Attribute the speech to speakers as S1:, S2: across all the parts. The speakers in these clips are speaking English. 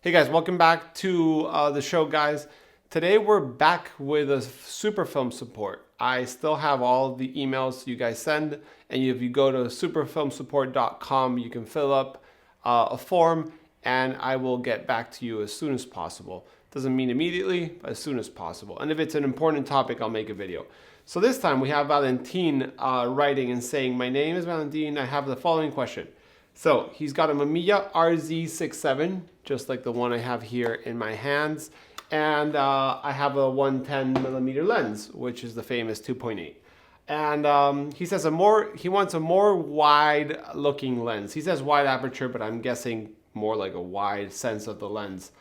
S1: Hey guys, welcome back to the show, guys. Today we're back with a super film support. I still have all the emails you guys send, and if you go to superfilmsupport.com, you can fill up a form, and I will get back to you as soon as possible. Doesn't mean immediately, but as soon as possible. And if it's an important topic, I'll make a video. So this time we have Valentin writing and saying, "My name is Valentin. I have the following question." So he's got a Mamiya RZ67, just like the one I have here in my hands. And I have a 110mm lens, which is the famous 2.8. And he says he wants a more wide looking lens. He says wide aperture, but I'm guessing more like a wide sense of the lens.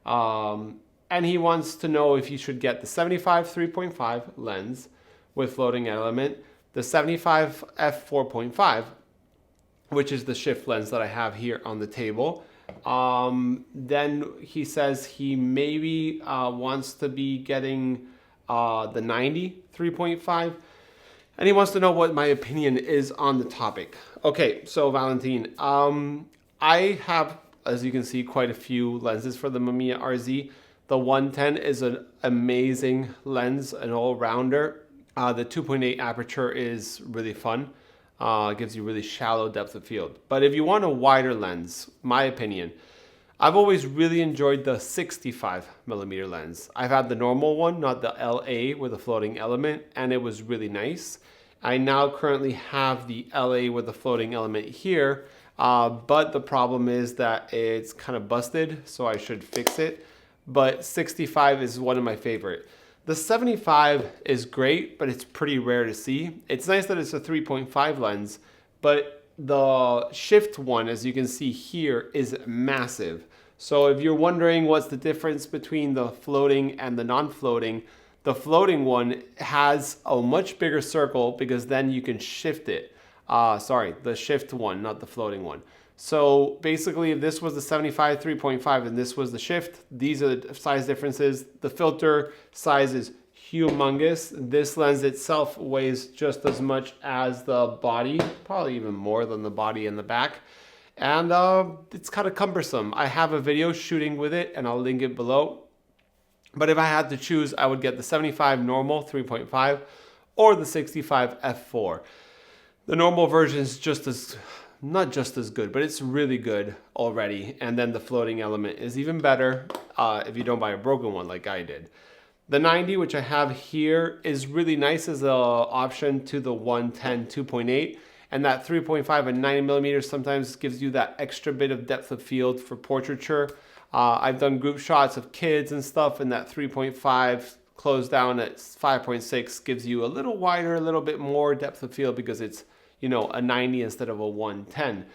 S1: And he wants to know if he should get the 75 3.5 lens with floating element, the 75 f4.5, which is the shift lens that I have here on the table. Then he says he maybe wants to be getting the 90 3.5, and he wants to know what my opinion is on the topic. Okay, so Valentin, I have, as you can see, quite a few lenses for the Mamiya RZ. The 110 is an amazing lens, an all-rounder. The 2.8 aperture is really fun. It gives you really shallow depth of field. But if you want a wider lens, my opinion, I've always really enjoyed the 65mm lens. I've had the normal one, not the LA with a floating element, and it was really nice. I now currently have the LA with a floating element here, but the problem is that it's kind of busted, so I should fix it. But 65 is one of my favorite. The 75 is great, but it's pretty rare to see. It's nice that it's a 3.5 lens, but the shift one, as you can see here, is massive. So if you're wondering what's the difference between the floating and the non-floating, the floating one has a much bigger circle because then you can shift it. Sorry, the shift one, not the floating one. So basically, if this was the 75 3.5 and this was the shift, these are the size differences. The filter size is humongous. This lens itself weighs just as much as the body, probably even more than the body in the back. And it's kind of cumbersome. I have a video shooting with it and I'll link it below. But if I had to choose, I would get the 75 normal 3.5 or the 65 f4. The normal version is not just as good, but it's really good already. And then the floating element is even better if you don't buy a broken one like I did. The 90, which I have here, is really nice as an option to the 110 2.8. And that 3.5 and 90mm sometimes gives you that extra bit of depth of field for portraiture. I've done group shots of kids and stuff, and that 3.5 closed down at 5.6 gives you a little wider, a little bit more depth of field because it's, you know, a 90 instead of a 110.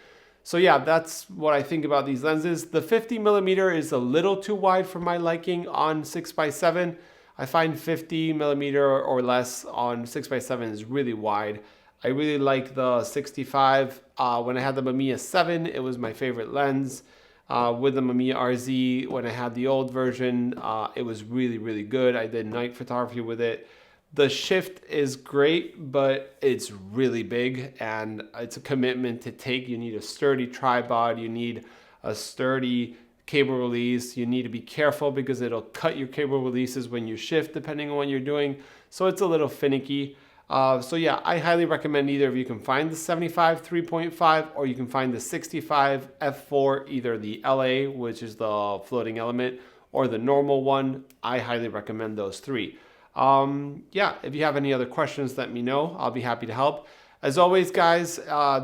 S1: So yeah, that's what I think about these lenses. The 50mm is a little too wide for my liking on 6x7. I find 50mm or less on 6x7 is really wide. I really like the 65. When I had the Mamiya 7, it was my favorite lens. With the Mamiya RZ, when I had the old version, it was really, really good. I did night photography with it. The shift is great, but it's really big and it's a commitment to take. You need a sturdy tripod. You need a sturdy cable release. You need to be careful because it'll cut your cable releases when you shift, depending on what you're doing. So it's a little finicky. So yeah, I highly recommend either if you can find the 75 3.5 or you can find the 65 f4, either the LA, which is the floating element, or the normal one. I highly recommend those three. Yeah, if you have any other questions, let me know. I'll be happy to help. As always, guys,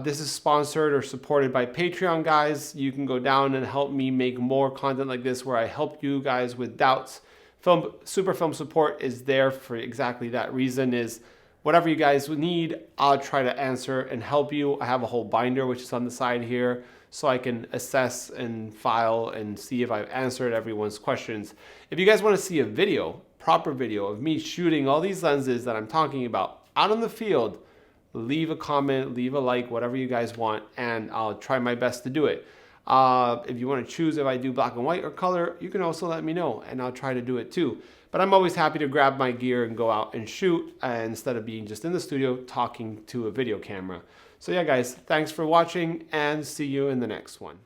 S1: this is sponsored or supported by Patreon, guys. You can go down and help me make more content like this where I help you guys with doubts. Super Film Support is there for exactly that reason. Is whatever you guys need, I'll try to answer and help you. I have a whole binder which is on the side here, so I can assess and file and see if I've answered everyone's questions. If you guys want to see a video, proper video of me shooting all these lenses that I'm talking about out in the field, leave a comment, leave a like, whatever you guys want, and I'll try my best to do it. If you want to choose if I do black and white or color, you can also let me know and I'll try to do it too. But I'm always happy to grab my gear and go out and shoot instead of being just in the studio talking to a video camera. So yeah, guys, thanks for watching and see you in the next one.